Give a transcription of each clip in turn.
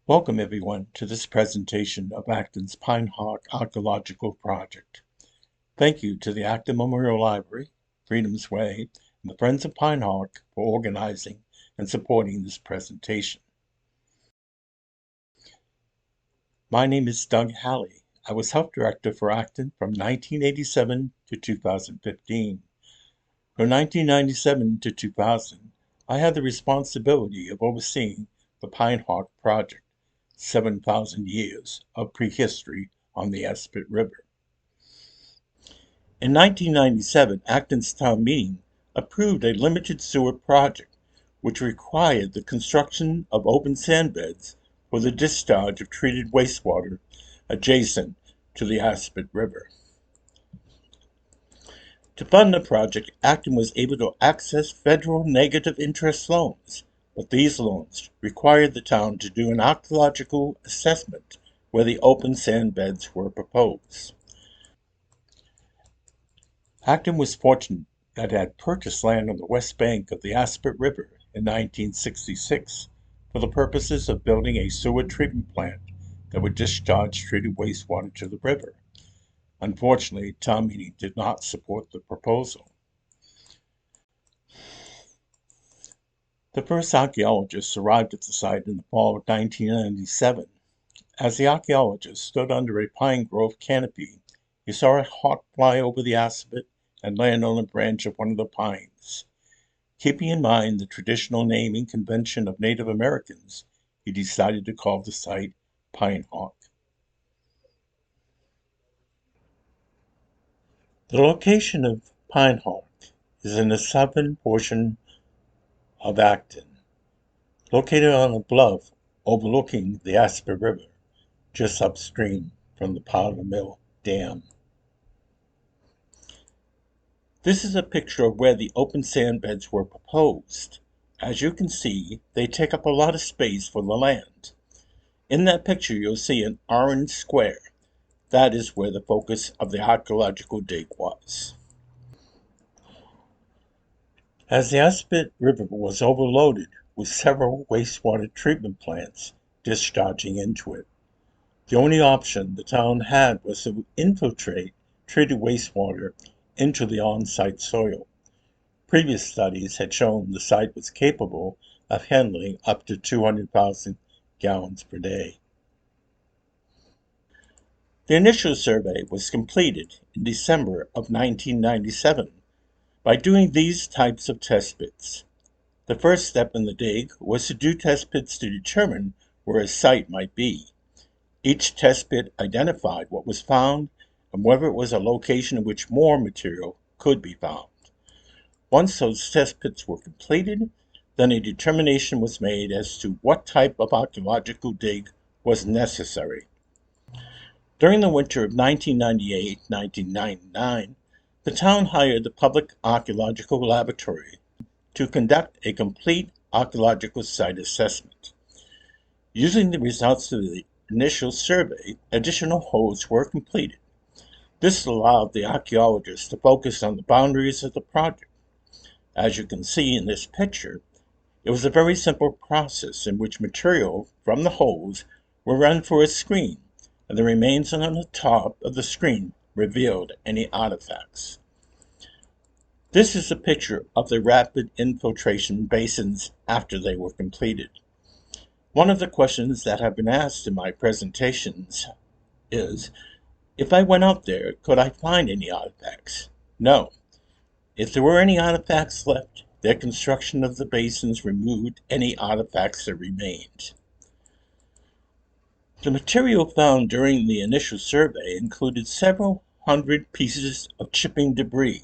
Welcome everyone to this presentation of Acton's Pine Hawk Archaeological Project. Thank you to the Acton Memorial Library, Freedom's Way, and the Friends of Pine Hawk for organizing and supporting this presentation. My name is Doug Halley. I was Health Director for Acton from 1987 to 2015. From 1997 to 2000, I had the responsibility of overseeing the Pine Hawk Project, 7,000 years of prehistory on the Aspet River. In 1997, Acton's town meeting approved a limited sewer project which required the construction of open sand beds for the discharge of treated wastewater adjacent to the Aspet River. To fund the project, Acton was able to access federal negative interest loans, but these loans required the town to do an archaeological assessment where the open sand beds were proposed. Acton was fortunate that it had purchased land on the west bank of the Aspet River in 1966 for the purposes of building a sewer treatment plant that would discharge treated wastewater to the river. Unfortunately, town meeting did not support the proposal. The first archaeologists arrived at the site in the fall of 1997. As the archaeologist stood under a pine grove canopy, he saw a hawk fly over the Aspet and land on a branch of one of the pines. Keeping in mind the traditional naming convention of Native Americans, he decided to call the site Pine Hawk. The location of Pine Hawk is in the southern portion of Acton, located on a bluff overlooking the Aspet River, just upstream from the Powder Mill Dam. This is a picture of where the open sand beds were proposed. As you can see, they take up a lot of space for the land. In that picture, you'll see an orange square. That is where the focus of the archaeological dig was. As the Aspet River was overloaded with several wastewater treatment plants discharging into it, the only option the town had was to infiltrate treated wastewater into the on-site soil. Previous studies had shown the site was capable of handling up to 200,000 gallons per day. The initial survey was completed in December of 1997 by doing these types of test pits. The first step in the dig was to do test pits to determine where a site might be. Each test pit identified what was found and whether it was a location in which more material could be found. Once those test pits were completed, then a determination was made as to what type of archaeological dig was necessary. During the winter of 1998-1999, the town hired the Public Archaeological Laboratory to conduct a complete archaeological site assessment. Using the results of the initial survey, additional holes were completed. This allowed the archaeologists to focus on the boundaries of the project. As you can see in this picture, it was a very simple process in which material from the holes were run for a screen, and the remains on the top of the screen revealed any artifacts. This is a picture of the rapid infiltration basins after they were completed. One of the questions that have been asked in my presentations is, if I went out there, could I find any artifacts? No. If there were any artifacts left, their construction of the basins removed any artifacts that remained. The material found during the initial survey included several hundred pieces of chipping debris,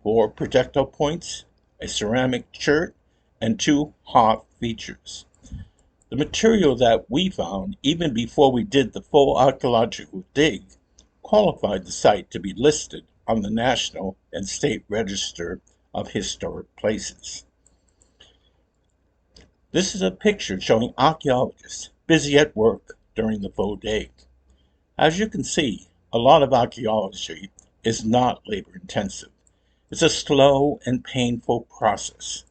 4 projectile points, a ceramic chert, and 2 hearth features. The material that we found, even before we did the full archaeological dig, qualified the site to be listed on the National and State Register of Historic Places. This is a picture showing archaeologists busy at work during the full dig. As you can see, a lot of archaeology is not labor-intensive. It's a slow and painful process.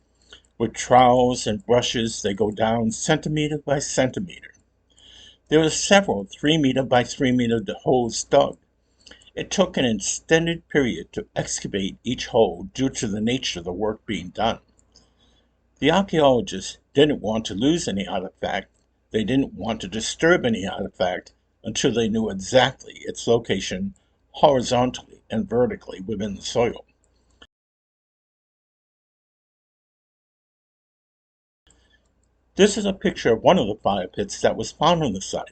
With trowels and brushes, they go down centimeter by centimeter. There were several 3-meter by 3-meter holes dug. It took an extended period to excavate each hole due to the nature of the work being done. The archaeologists didn't want to lose any artifact. They didn't want to disturb any artifact until they knew exactly its location horizontally and vertically within the soil. This is a picture of one of the fire pits that was found on the site.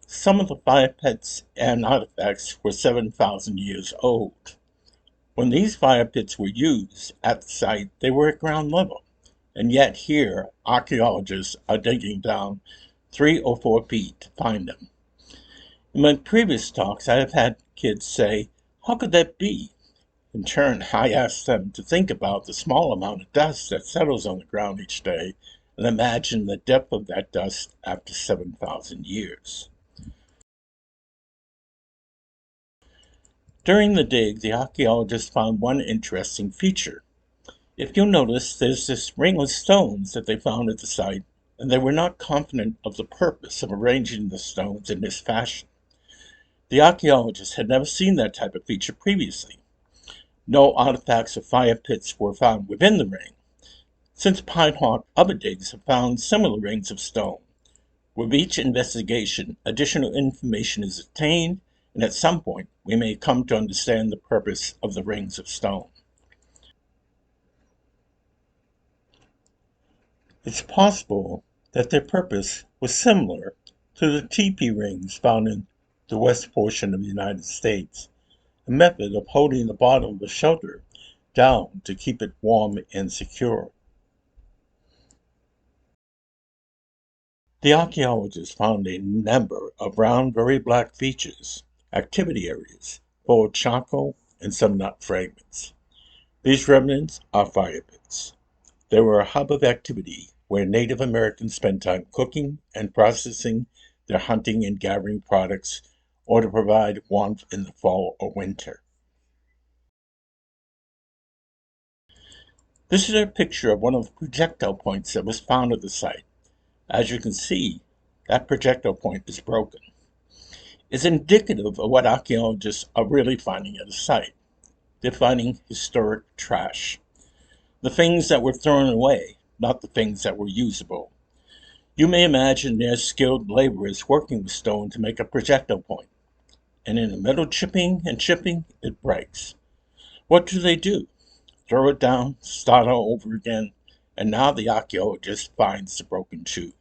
Some of the fire pits and artifacts were 7,000 years old. When these fire pits were used at the site, they were at ground level, and yet here archaeologists are digging down 3 or 4 feet to find them. In my previous talks, I have had kids say, "How could that be?" In turn, I asked them to think about the small amount of dust that settles on the ground each day and imagine the depth of that dust after 7,000 years. During the dig, the archaeologists found one interesting feature. If you'll notice, there's this ring of stones that they found at the site, and they were not confident of the purpose of arranging the stones in this fashion. The archaeologists had never seen that type of feature previously. No artifacts or fire pits were found within the ring. Since Pine Hawk, other digs have found similar rings of stone. With each investigation, additional information is obtained, and at some point, we may come to understand the purpose of the rings of stone. It's possible that their purpose was similar to the teepee rings found in the west portion of the United States, a method of holding the bottom of the shelter down to keep it warm and secure. The archaeologists found a number of round, very black features, activity areas, full of charcoal and some nut fragments. These remnants are fire pits. They were a hub of activity where Native Americans spent time cooking and processing their hunting and gathering products, or to provide warmth in the fall or winter. This is a picture of one of the projectile points that was found at the site. As you can see, that projectile point is broken. It's indicative of what archaeologists are really finding at a site. They're finding historic trash. The things that were thrown away, not the things that were usable. You may imagine there's skilled laborers working with stone to make a projectile point. And in the middle chipping and chipping, it breaks. What do? Throw it down, start all over again, and now the archaeologist finds the broken tube.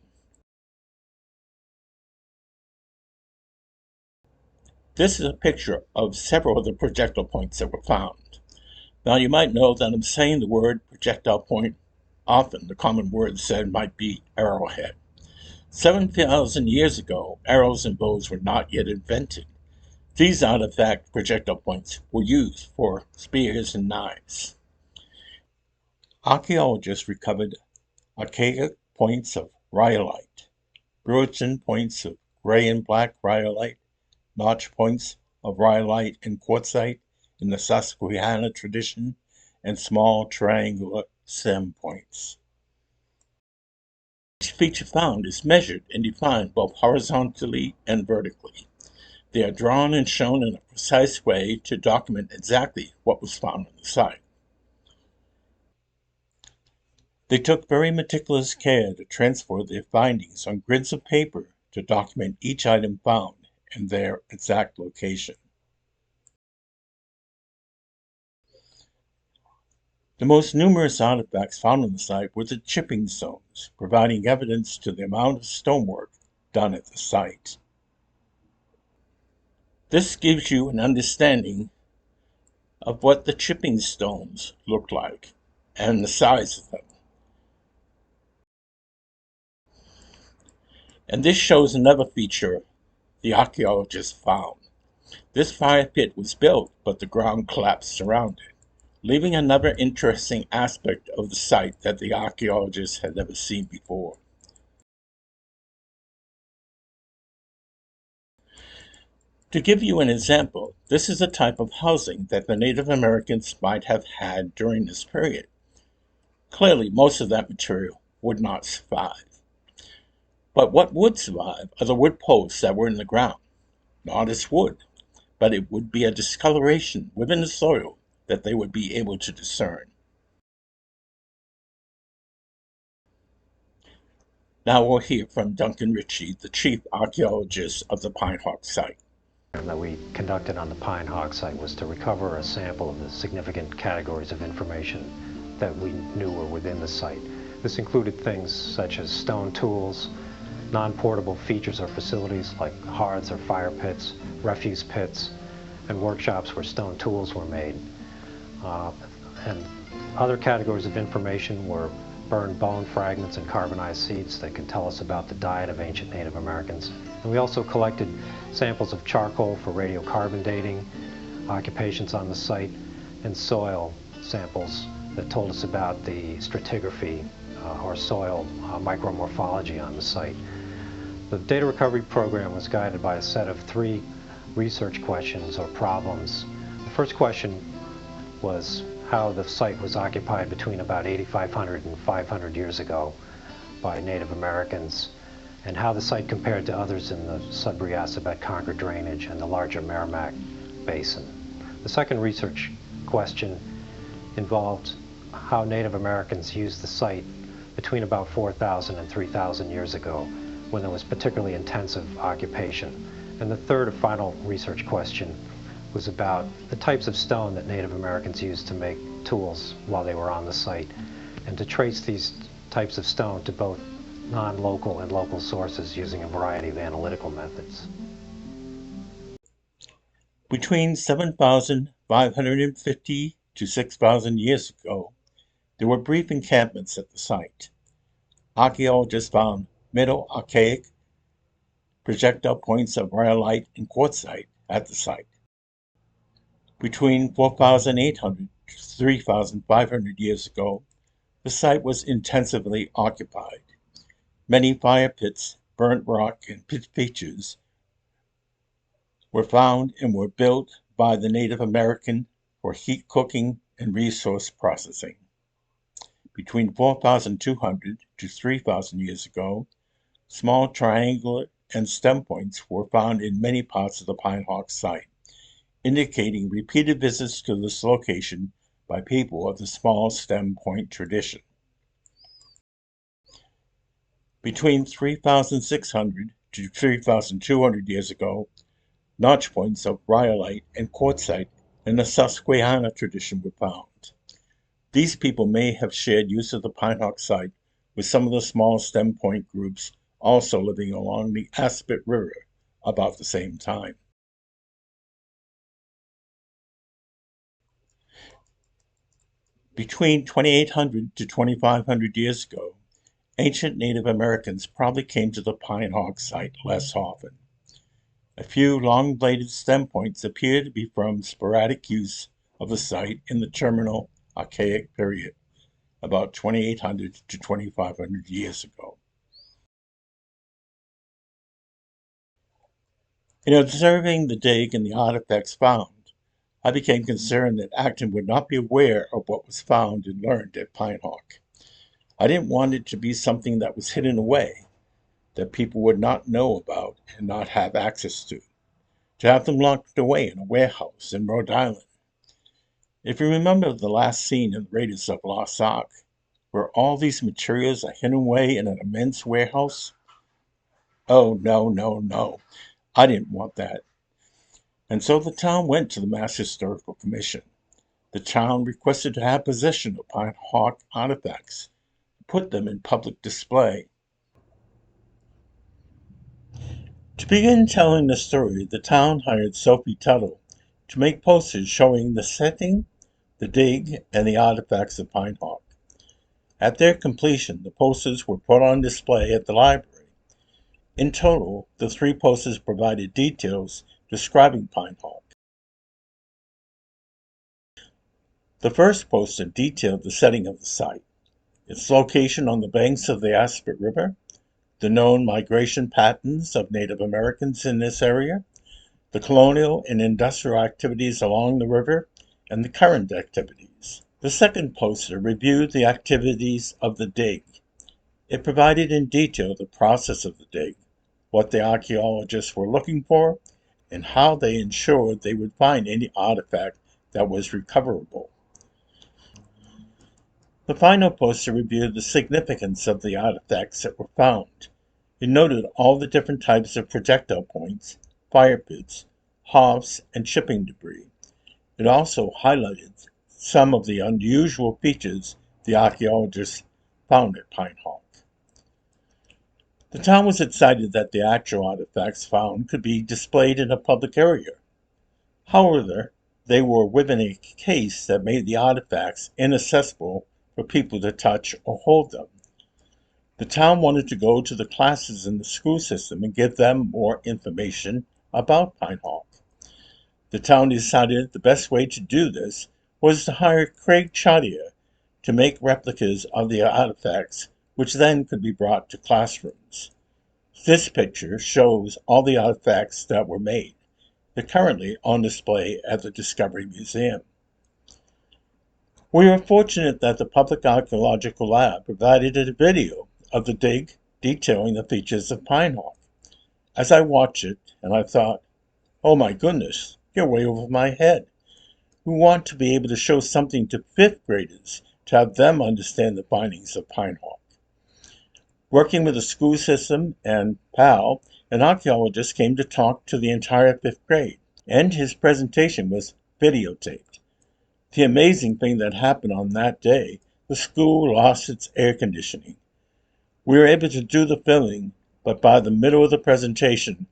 This is a picture of several of the projectile points that were found. Now you might know that I'm saying the word projectile point often. The common word said might be arrowhead. 7,000 years ago, arrows and bows were not yet invented. These artifact projectile points were used for spears and knives. Archaeologists recovered archaic points of rhyolite, Puritan points of gray and black rhyolite, notch points of rhyolite and quartzite in the Susquehanna tradition, and small triangular stem points. Each feature found is measured and defined both horizontally and vertically. They are drawn and shown in a precise way to document exactly what was found on the site. They took very meticulous care to transfer their findings on grids of paper to document each item found and their exact location. The most numerous artifacts found on the site were the chipping stones, providing evidence to the amount of stonework done at the site. This gives you an understanding of what the chipping stones look like and the size of them. And this shows another feature the archaeologists found. This fire pit was built, but the ground collapsed around it, leaving another interesting aspect of the site that the archaeologists had never seen before. To give you an example, this is a type of housing that the Native Americans might have had during this period. Clearly, most of that material would not survive. But what would survive are the wood posts that were in the ground, not as wood, but it would be a discoloration within the soil that they would be able to discern. Now we'll hear from Duncan Ritchie, the chief archaeologist of the Pine Hawk site. That we conducted on the Pine Hawk site was to recover a sample of the significant categories of information that we knew were within the site. This included things such as stone tools, non-portable features or facilities like hearths or fire pits, refuse pits, and workshops where stone tools were made. And other categories of information were burned bone fragments and carbonized seeds that could tell us about the diet of ancient Native Americans. And we also collected samples of charcoal for radiocarbon dating, occupations on the site, and soil samples that told us about the stratigraphy or soil micromorphology on the site. The data recovery program was guided by a set of 3 research questions or problems. The first question was how the site was occupied between about 8,500 and 500 years ago by Native Americans, and how the site compared to others in the Sudbury-Assabet-Concord drainage and the larger Merrimack Basin. The second research question involved how Native Americans used the site between about 4,000 and 3,000 years ago, when there was particularly intensive occupation. And the third and final research question was about the types of stone that Native Americans used to make tools while they were on the site, and to trace these types of stone to both non-local and local sources using a variety of analytical methods. Between 7,550 to 6,000 years ago, there were brief encampments at the site. Archaeologists found Middle Archaic projectile points of rhyolite and quartzite at the site. Between 4,800 to 3,500 years ago, the site was intensively occupied. Many fire pits, burnt rock, and pit features were found and were built by the Native American for heat cooking and resource processing. Between 4,200 to 3,000 years ago, small triangular and stem points were found in many parts of the Pine Hawk site, indicating repeated visits to this location by people of the small stem point tradition. Between 3,600 to 3,200 years ago, notch points of rhyolite and quartzite in the Susquehanna tradition were found. These people may have shared use of the Pine Hawk site with some of the small stem point groups also living along the Aspet River about the same time. Between 2,800 to 2,500 years ago, ancient Native Americans probably came to the Pine Hawk site less often. A few long-bladed stem points appear to be from sporadic use of the site in the terminal Archaic period, about 2,800 to 2,500 years ago. In observing the dig and the artifacts found, I became concerned that Acton would not be aware of what was found and learned at Pine Hawk. I didn't want it to be something that was hidden away, that people would not know about and not have access to have them locked away in a warehouse in Rhode Island. If you remember the last scene in Raiders of Lost Ark, where all these materials are hidden away in an immense warehouse, oh, no. I didn't want that. And so the town went to the Mass Historical Commission. The town requested to have possession of Pine Hawk artifacts, put them in public display. To begin telling the story, the town hired Sophie Tuttle to make posters showing the setting, the dig, and the artifacts of Pine Hawk. At their completion, the posters were put on display at the library. In total, the 3 posters provided details describing Pine Hawk. The first poster detailed the setting of the site, its location on the banks of the Aspet River, the known migration patterns of Native Americans in this area, the colonial and industrial activities along the river, and the current activities. The second poster reviewed the activities of the dig. It provided in detail the process of the dig, what the archaeologists were looking for, and how they ensured they would find any artifact that was recoverable. The final poster reviewed the significance of the artifacts that were found. It noted all the different types of projectile points, fire pits, hoffs, and shipping debris. It also highlighted some of the unusual features the archaeologists found at Pine Hawk. The town was excited that the actual artifacts found could be displayed in a public area. However, they were within a case that made the artifacts inaccessible for people to touch or hold them. The town wanted to go to the classes in the school system and give them more information about Pine Hawk. The town decided the best way to do this was to hire Craig Chartier to make replicas of the artifacts, which then could be brought to classrooms. This picture shows all the artifacts that were made. They're currently on display at the Discovery Museum. We were fortunate that the Public Archaeological Lab provided a video of the dig detailing the features of Pine Hawk. As I watched it, and I thought, oh my goodness, you're way over my head. We want to be able to show something to fifth graders to have them understand the findings of Pine Hawk. Working with the school system and PAL, an archaeologist came to talk to the entire fifth grade, and his presentation was videotaped. The amazing thing that happened on that day, the school lost its air conditioning. We were able to do the filming, but by the middle of the presentation,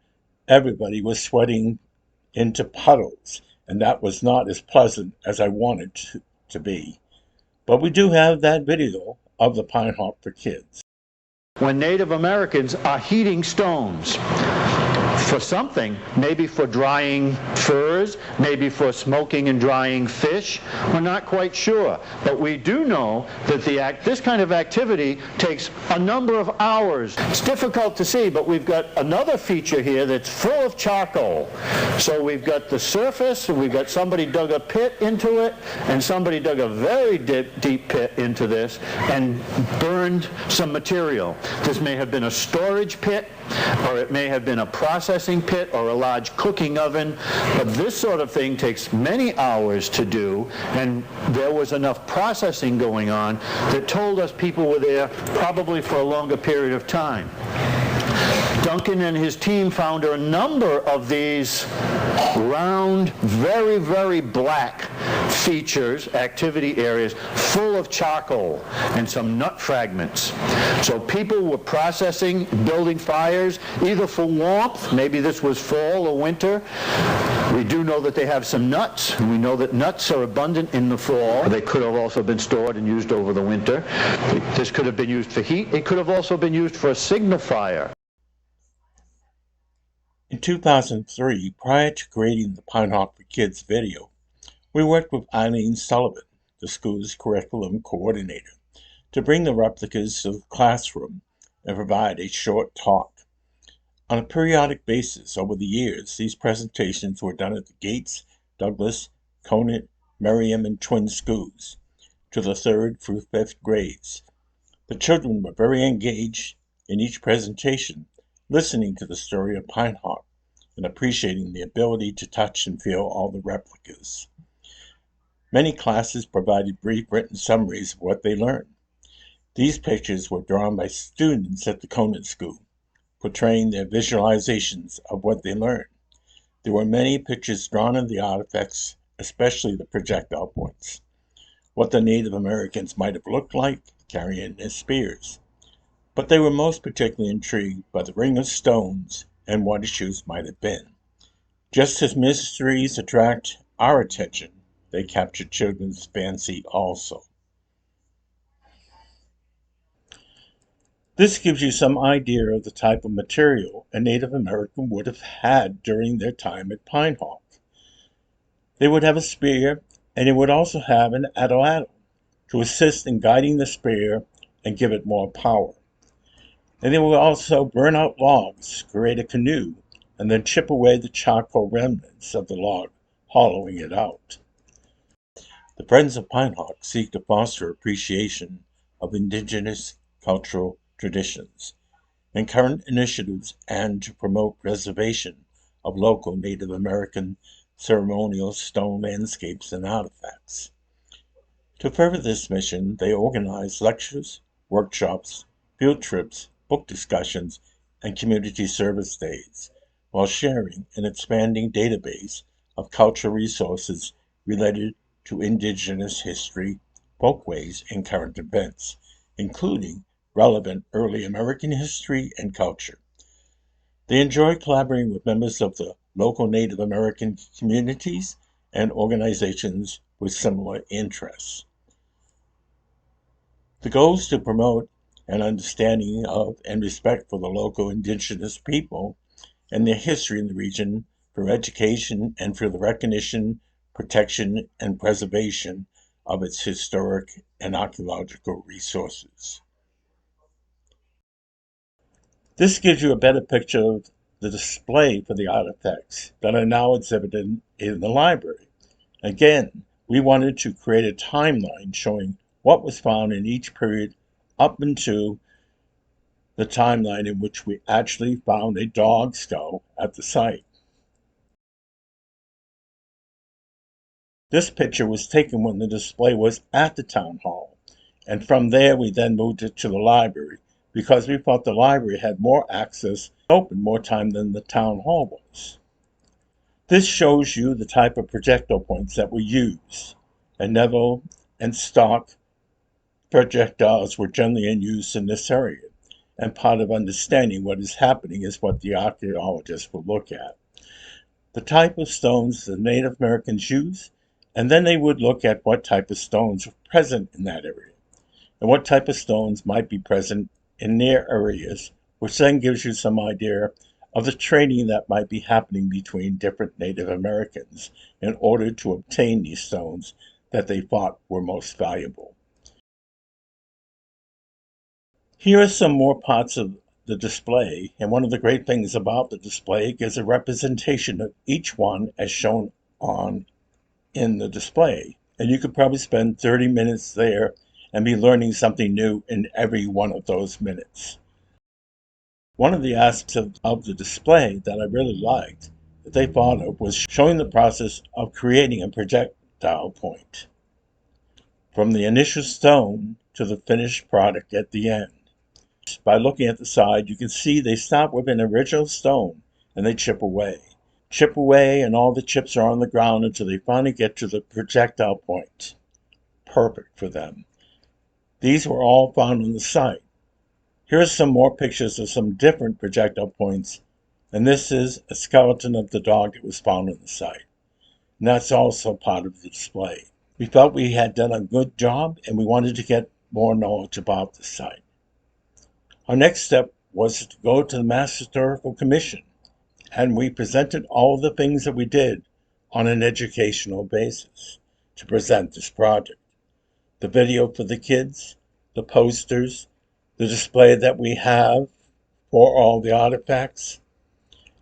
everybody was sweating into puddles, and that was not as pleasant as I wanted to be. But we do have that video of the Pine Hawk for kids. When Native Americans are heating stones for something, maybe for drying furs, maybe for smoking and drying fish, we're not quite sure. But we do know that this kind of activity takes a number of hours. It's difficult to see, but we've got another feature here that's full of charcoal. So we've got the surface, and we've got somebody dug a pit into it, and somebody dug a very deep pit into this and burned some material. This may have been a storage pit, or it may have been a processing pit or a large cooking oven, but this sort of thing takes many hours to do, and there was enough processing going on that told us people were there probably for a longer period of time. Duncan and his team found a number of these round, very, very black features, activity areas, full of charcoal and some nut fragments. So people were processing, building fires, either for warmth, maybe this was fall or winter. We do know that they have some nuts. We know that nuts are abundant in the fall. They could have also been stored and used over the winter. This could have been used for heat. It could have also been used for a signal fire. In 2003, prior to creating the Pine Hawk for Kids video, we worked with Eileen Sullivan, the school's curriculum coordinator, to bring the replicas to the classroom and provide a short talk. On a periodic basis over the years, these presentations were done at the Gates, Douglas, Conant, Merriam, and Twin schools to the 3rd through 5th grades. The children were very engaged in each presentation, listening to the story of Pine Hawk and appreciating the ability to touch and feel all the replicas. Many classes provided brief written summaries of what they learned. These pictures were drawn by students at the Conant School, portraying their visualizations of what they learned. There were many pictures drawn of the artifacts, especially the projectile points, what the Native Americans might have looked like carrying their spears. But they were most particularly intrigued by the ring of stones and what issues might have been. Just as mysteries attract our attention, they capture children's fancy also. This gives you some idea of the type of material a Native American would have had during their time at Pine Hawk. They would have a spear, and they would also have an atlatl to assist in guiding the spear and give it more power. And they would also burn out logs, create a canoe, and then chip away the charcoal remnants of the log, hollowing it out. The Friends of Pine Hawk seek to foster appreciation of indigenous cultural traditions, and current initiatives, and to promote preservation of local Native American ceremonial stone landscapes and artifacts. To further this mission, they organize lectures, workshops, field trips, book discussions, and community service days, while sharing an expanding database of cultural resources related to Indigenous history, folkways, and current events, including relevant early American history and culture. They enjoy collaborating with members of the local Native American communities and organizations with similar interests. The goal is to promote an understanding of and respect for the local indigenous people and their history in the region, for education, and for the recognition, protection, and preservation of its historic and archaeological resources. This gives you a better picture of the display for the artifacts that are now exhibited in the library. Again, we wanted to create a timeline showing what was found in each period up into the timeline in which we actually found a dog skull at the site. This picture was taken when the display was at the town hall, and from there we then moved it to the library because we thought the library had more access, open more time than the town hall was. This shows you the type of projectile points that were used. A Neville and stock projectiles were generally in use in this area, and part of understanding what is happening is what the archaeologists will look at. The type of stones the Native Americans used, and then they would look at what type of stones were present in that area, and what type of stones might be present in near areas, which then gives you some idea of the trading that might be happening between different Native Americans in order to obtain these stones that they thought were most valuable. Here are some more parts of the display, and one of the great things about the display is a representation of each one as shown on in the display. And you could probably spend 30 minutes there and be learning something new in every one of those minutes. One of the aspects of the display that I really liked that they thought of was showing the process of creating a projectile point, from the initial stone to the finished product at the end. By looking at the side, you can see they start with an original stone and they chip away. And all the chips are on the ground until they finally get to the projectile point. Perfect for them. These were all found on the site. Here are some more pictures of some different projectile points, and this is a skeleton of the dog that was found on the site. And that's also part of the display. We felt we had done a good job and we wanted to get more knowledge about the site. Our next step was to go to the Mass Historical Commission, and we presented all the things that we did on an educational basis to present this project. The video for the kids, the posters, the display that we have for all the artifacts,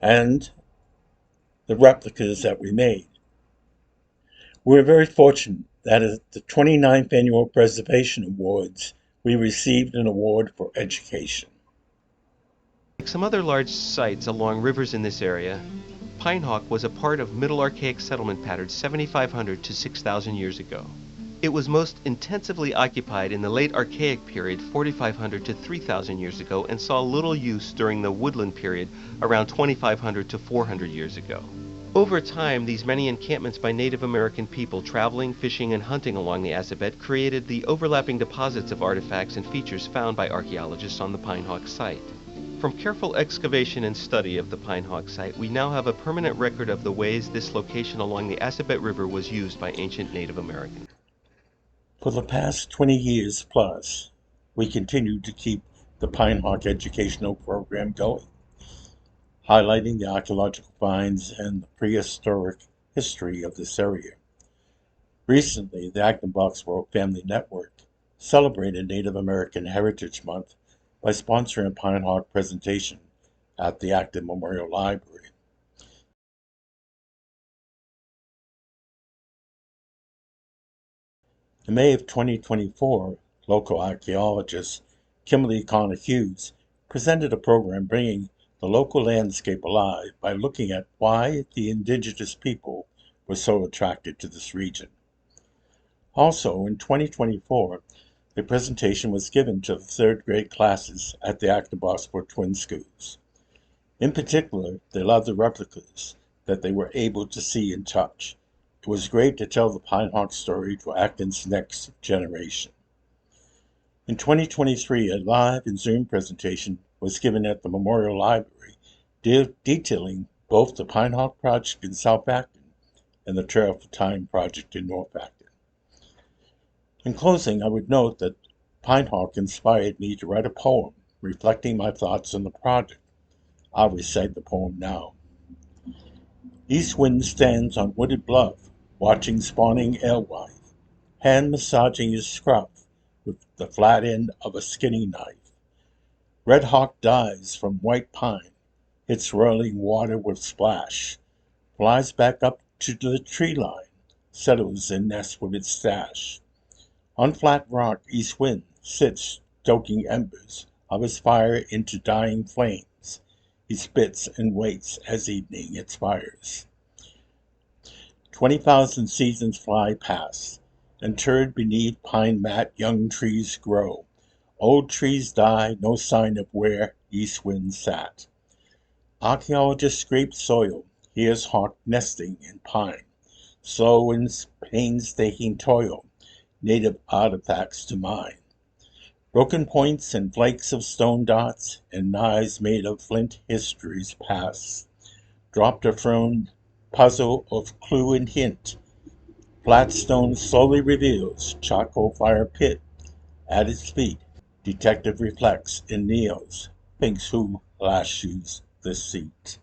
and the replicas that we made. We're very fortunate that at the 29th Annual Preservation Awards, we received an award for education. Like some other large sites along rivers in this area, Pinehawk was a part of Middle Archaic settlement patterns 7,500 to 6,000 years ago. It was most intensively occupied in the late Archaic period 4,500 to 3,000 years ago and saw little use during the Woodland period around 2,500 to 400 years ago. Over time, these many encampments by Native American people traveling, fishing, and hunting along the Assabet created the overlapping deposits of artifacts and features found by archaeologists on the Pinehawk site. From careful excavation and study of the Pinehawk site, we now have a permanent record of the ways this location along the Assabet River was used by ancient Native Americans. For the past 20 years plus, we continue to keep the Pinehawk educational program going, highlighting the archaeological finds and the prehistoric history of this area. Recently, the Acton World Family Network celebrated Native American Heritage Month by sponsoring a Pinehawk presentation at the Acton Memorial Library. In May of 2024, local archaeologists Kimberly Connor Hughes, presented a program bringing the local landscape alive by looking at why the indigenous people were so attracted to this region. Also, in 2024, a presentation was given to the third grade classes at the Acton Twin Schools. In particular, they loved the replicas that they were able to see and touch. It was great to tell the Pine Hawk story to Acton's next generation. In 2023, a live and Zoom presentation was given at the Memorial Library, detailing both the Pine Hawk Project in South Acton and the Trail for Time project in North Acton. In closing, I would note that Pine Hawk inspired me to write a poem reflecting my thoughts on the project. I'll recite the poem now. East wind stands on wooded bluff, watching spawning alewife, hand massaging his scruff with the flat end of a skinning knife. Red hawk dives from white pine, hits rolling water with splash, flies back up to the tree line, settles and nests with its stash. On flat rock, east wind sits, stoking embers of his fire into dying flames. He spits and waits as evening expires. 20,000 seasons fly past, interred beneath pine mat young trees grow. Old trees die, no sign of where east wind sat. Archaeologists scrape soil, hears hawk nesting in pine. Slow and painstaking toil, native artifacts to mine. Broken points and flakes of stone dots, and knives made of flint histories past. Dropped a thrown puzzle of clue and hint. Flat stone slowly reveals charcoal fire pit. At its feet, detective reflects and kneels, thinks who last used the seat.